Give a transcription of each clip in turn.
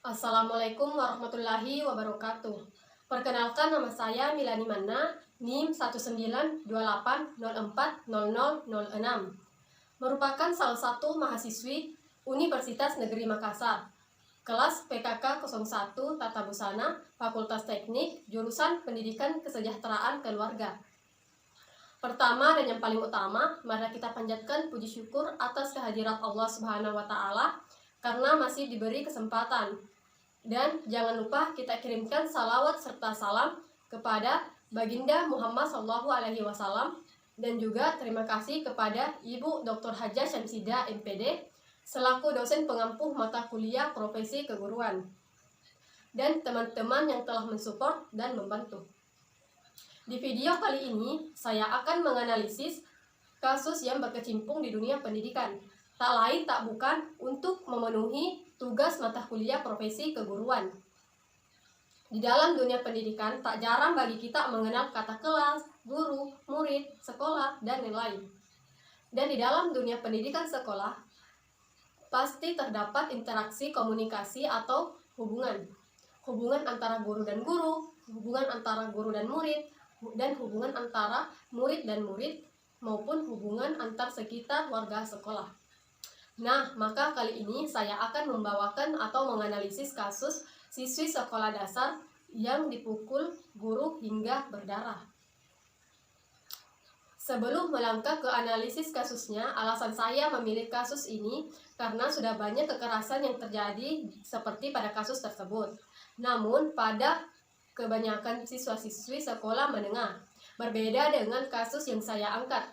Assalamualaikum warahmatullahi wabarakatuh. Perkenalkan, nama saya Milani Mana, NIM 19280404006, merupakan salah satu mahasiswi Universitas Negeri Makassar, kelas PKK 01 Tata Busana, Fakultas Teknik, jurusan Pendidikan Kesejahteraan Keluarga. Pertama dan yang paling utama, mari kita panjatkan puji syukur atas kehadirat Allah Subhanahu wa Ta'ala karena masih diberi kesempatan. Dan jangan lupa kita kirimkan salawat serta salam kepada Baginda Muhammad SAW, dan juga terima kasih kepada Ibu Dr. Hajah Syamsidah MPD selaku dosen pengampuh mata kuliah profesi keguruan, dan teman-teman yang telah mensupport dan membantu. Di video kali ini saya akan menganalisis kasus yang berkecimpung di dunia pendidikan, tak lain tak bukan untuk memenuhi tugas mata kuliah profesi keguruan. Di dalam dunia pendidikan, tak jarang bagi kita mengenal kata kelas, guru, murid, sekolah, dan lain-lain. Dan di dalam dunia pendidikan sekolah, pasti terdapat interaksi komunikasi atau hubungan. Hubungan antara guru dan guru, hubungan antara guru dan murid, dan hubungan antara murid dan murid, maupun hubungan antar sekitar warga sekolah. Nah, maka kali ini saya akan membawakan atau menganalisis kasus siswi sekolah dasar yang dipukul guru hingga berdarah. Sebelum melangkah ke analisis kasusnya, alasan saya memilih kasus ini karena sudah banyak kekerasan yang terjadi seperti pada kasus tersebut. Namun, pada kebanyakan siswa-siswi sekolah menengah, berbeda dengan kasus yang saya angkat.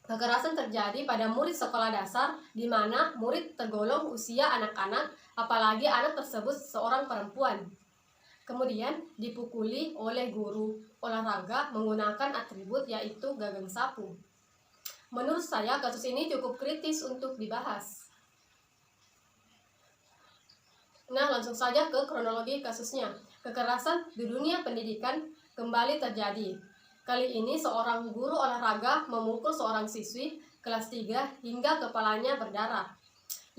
Kekerasan terjadi pada murid sekolah dasar, di mana murid tergolong usia anak-anak, apalagi anak tersebut seorang perempuan. Kemudian dipukuli oleh guru olahraga menggunakan atribut yaitu gagang sapu. Menurut saya kasus ini cukup kritis untuk dibahas. Nah, langsung saja ke kronologi kasusnya. Kekerasan di dunia pendidikan kembali terjadi. Kali ini seorang guru olahraga memukul seorang siswi kelas 3 hingga kepalanya berdarah.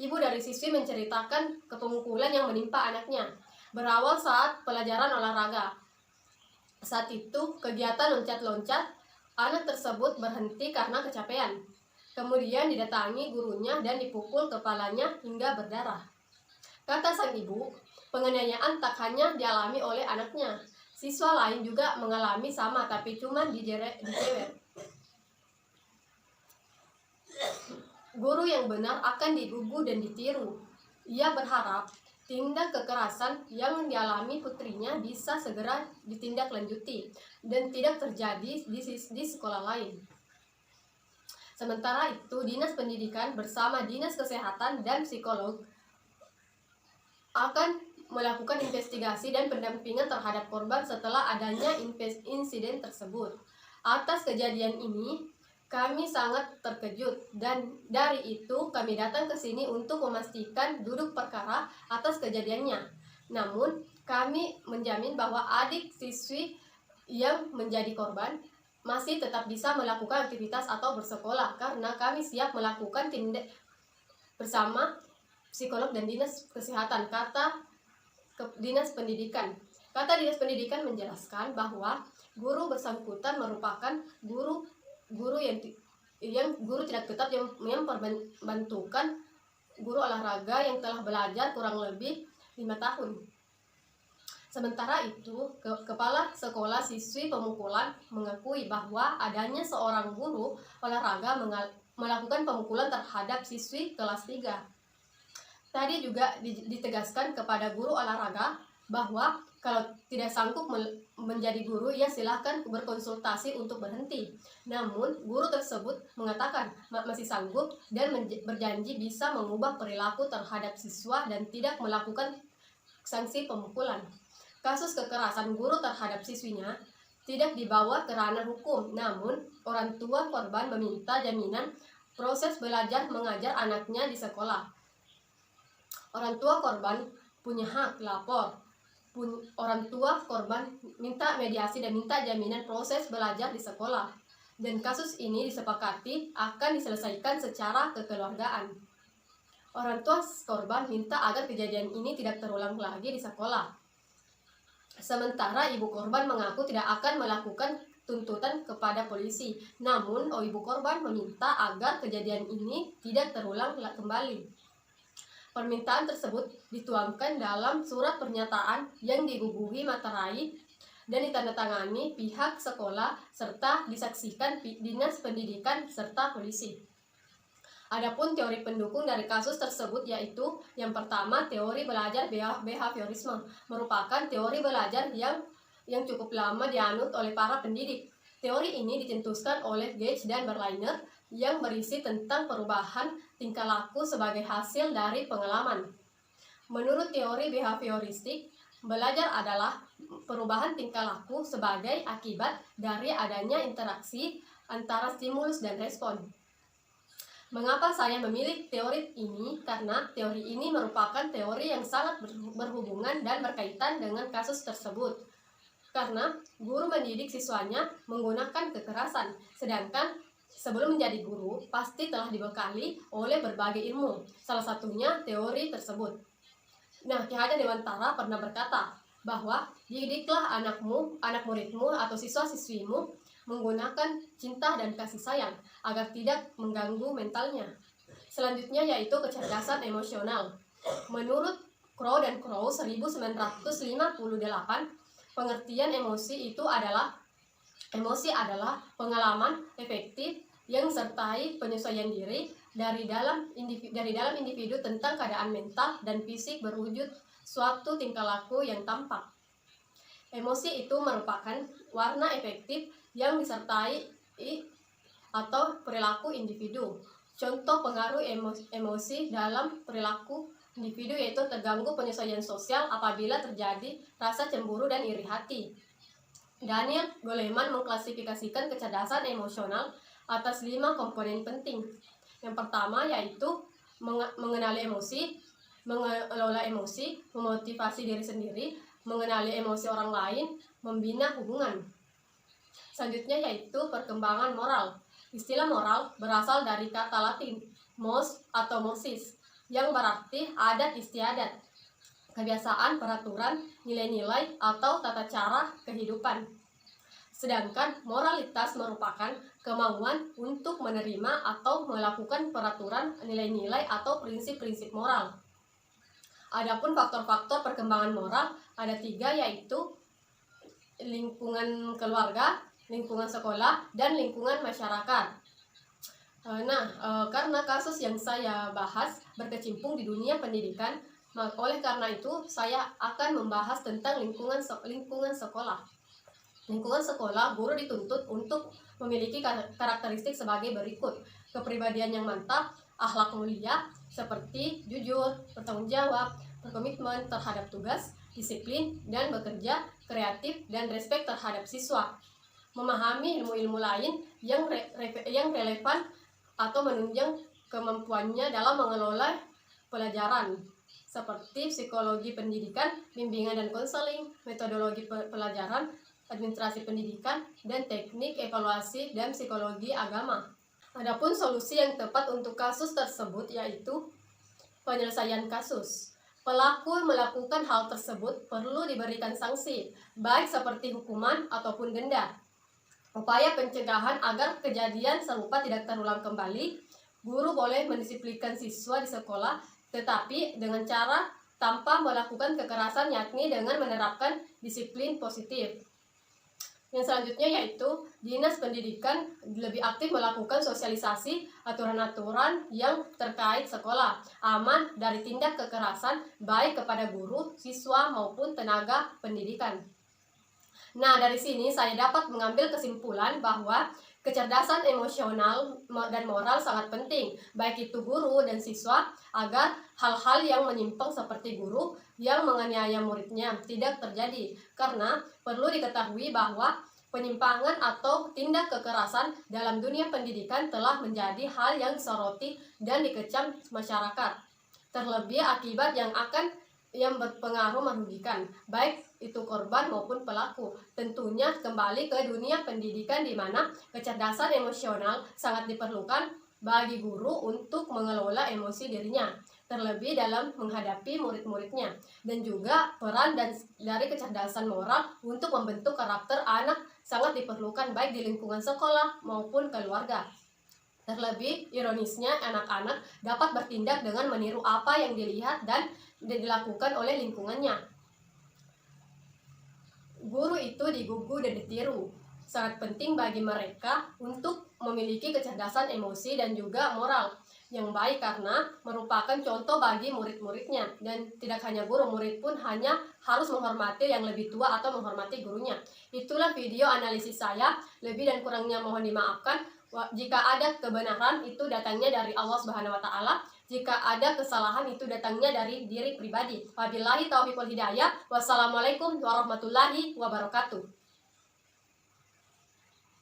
Ibu dari siswi menceritakan kepemukulan yang menimpa anaknya. Berawal saat pelajaran olahraga. Saat itu kegiatan loncat-loncat, anak tersebut berhenti karena kecapean. Kemudian didatangi gurunya dan dipukul kepalanya hingga berdarah. Kata sang ibu, penganiayaan tak hanya dialami oleh anaknya. Siswa lain juga mengalami sama, tapi cuma dijewer. Guru yang benar akan digugu dan ditiru. Ia berharap tindak kekerasan yang dialami putrinya bisa segera ditindaklanjuti dan tidak terjadi di sekolah lain. Sementara itu, Dinas Pendidikan bersama Dinas Kesehatan dan Psikolog akan melakukan investigasi dan pendampingan terhadap korban setelah adanya insiden tersebut. Atas kejadian ini, kami sangat terkejut dan dari itu kami datang ke sini untuk memastikan duduk perkara atas kejadiannya. Namun, kami menjamin bahwa adik siswi yang menjadi korban masih tetap bisa melakukan aktivitas atau bersekolah karena kami siap melakukan tindak bersama psikolog dan dinas kesehatan, kata Dinas Pendidikan. Kata Dinas Pendidikan menjelaskan bahwa guru bersangkutan merupakan guru guru tidak tetap yang memperbantukan guru olahraga yang telah belajar kurang lebih 5 tahun. Sementara itu, kepala sekolah siswi pemukulan mengakui bahwa adanya seorang guru olahraga melakukan pemukulan terhadap siswi kelas 3. Tadi juga ditegaskan kepada guru olahraga bahwa kalau tidak sanggup menjadi guru, ya silahkan berkonsultasi untuk berhenti. Namun, guru tersebut mengatakan masih sanggup dan berjanji bisa mengubah perilaku terhadap siswa dan tidak melakukan sanksi pemukulan. Kasus kekerasan guru terhadap siswinya tidak dibawa ke ranah hukum, namun orang tua korban meminta jaminan proses belajar mengajar anaknya di sekolah. Orang tua korban punya hak lapor. Orang tua korban minta mediasi dan minta jaminan proses belajar di sekolah. Dan kasus ini disepakati akan diselesaikan secara kekeluargaan. Orang tua korban minta agar kejadian ini tidak terulang lagi di sekolah. Sementara ibu korban mengaku tidak akan melakukan tuntutan kepada polisi. Namun, ibu korban meminta agar kejadian ini tidak terulang kembali. Permintaan tersebut dituangkan dalam surat pernyataan yang diguguhi materai dan ditandatangani pihak sekolah serta disaksikan Dinas Pendidikan serta polisi. Adapun teori pendukung dari kasus tersebut yaitu yang pertama, teori belajar behaviorisme merupakan teori belajar yang cukup lama dianut oleh para pendidik. Teori ini dicetuskan oleh Gage dan Berliner yang berisi tentang perubahan tingkah laku sebagai hasil dari pengalaman. Menurut teori behavioristik, belajar adalah perubahan tingkah laku sebagai akibat dari adanya interaksi antara stimulus dan respon. Mengapa saya memilih teori ini? Karena teori ini merupakan teori yang sangat berhubungan dan berkaitan dengan kasus tersebut. Karena guru mendidik siswanya menggunakan kekerasan, sedangkan sebelum menjadi guru pasti telah dibekali oleh berbagai ilmu, salah satunya teori tersebut. Nah, Ki Hajar Dewantara pernah berkata bahwa didiklah anak muridmu atau siswa-siswimu menggunakan cinta dan kasih sayang agar tidak mengganggu mentalnya. Selanjutnya yaitu kecerdasan emosional. Menurut Crow dan Crow 1958, pengertian emosi adalah pengalaman efektif yang sertai penyesuaian diri dari dalam individu tentang keadaan mental dan fisik berwujud suatu tingkah laku yang tampak. Emosi itu merupakan warna efektif yang disertai atau perilaku individu. Contoh pengaruh emosi dalam perilaku individu yaitu terganggu penyesuaian sosial apabila terjadi rasa cemburu dan iri hati. Daniel Goleman mengklasifikasikan kecerdasan emosional atas 5 komponen penting. Yang pertama yaitu mengenali emosi, mengelola emosi, memotivasi diri sendiri, mengenali emosi orang lain, membina hubungan. Selanjutnya yaitu perkembangan moral. Istilah moral berasal dari kata Latin mos atau mosis yang berarti adat istiadat, kebiasaan, peraturan, nilai-nilai atau tata cara kehidupan. Sedangkan moralitas merupakan kemauan untuk menerima atau melakukan peraturan, nilai-nilai atau prinsip-prinsip moral. Adapun faktor-faktor perkembangan moral ada 3 yaitu lingkungan keluarga, lingkungan sekolah, dan lingkungan masyarakat. Karena kasus yang saya bahas berkecimpung di dunia pendidikan, oleh karena itu saya akan membahas tentang lingkungan sekolah. Lingkungan sekolah, guru dituntut untuk memiliki karakteristik sebagai berikut: kepribadian yang mantap, akhlak mulia seperti jujur, bertanggung jawab, berkomitmen terhadap tugas, disiplin dan bekerja, kreatif dan respek terhadap siswa, memahami ilmu-ilmu lain yang relevan atau menunjang kemampuannya dalam mengelola pelajaran seperti psikologi pendidikan, bimbingan dan konseling, metodologi pelajaran, administrasi pendidikan, dan teknik evaluasi dan psikologi agama. Adapun solusi yang tepat untuk kasus tersebut yaitu penyelesaian kasus. Pelaku melakukan hal tersebut perlu diberikan sanksi, baik seperti hukuman ataupun denda. Upaya pencegahan agar kejadian serupa tidak terulang kembali, guru boleh mendisiplinkan siswa di sekolah, tetapi dengan cara tanpa melakukan kekerasan, yakni dengan menerapkan disiplin positif. Yang selanjutnya yaitu Dinas Pendidikan lebih aktif melakukan sosialisasi aturan-aturan yang terkait sekolah, aman dari tindak kekerasan baik kepada guru, siswa maupun tenaga pendidikan. Nah, dari sini saya dapat mengambil kesimpulan bahwa kecerdasan emosional dan moral sangat penting, baik itu guru dan siswa, agar hal-hal yang menyimpang seperti guru yang menganiaya muridnya tidak terjadi. Karena perlu diketahui bahwa penyimpangan atau tindak kekerasan dalam dunia pendidikan telah menjadi hal yang disoroti dan dikecam masyarakat. Terlebih akibat yang berpengaruh merugikan, baik itu korban maupun pelaku. Tentunya kembali ke dunia pendidikan di mana kecerdasan emosional sangat diperlukan bagi guru untuk mengelola emosi dirinya. terlebih dalam menghadapi murid-muridnya, dan juga peran dari kecerdasan moral untuk membentuk karakter anak sangat diperlukan baik di lingkungan sekolah maupun keluarga. Terlebih, ironisnya anak-anak dapat bertindak dengan meniru apa yang dilihat dan dilakukan oleh lingkungannya. Guru itu digugu dan ditiru. Sangat penting bagi mereka untuk memiliki kecerdasan emosi dan juga moral yang baik karena merupakan contoh bagi murid-muridnya. Dan tidak hanya guru, murid pun hanya harus menghormati yang lebih tua atau menghormati gurunya. Itulah video analisis saya. Lebih dan kurangnya mohon dimaafkan. Jika ada kebenaran itu datangnya dari Allah Subhanahu wa taala. Jika ada kesalahan itu datangnya dari diri pribadi. Wabillahi taufiq wal hidayah. Wassalamualaikum warahmatullahi wabarakatuh.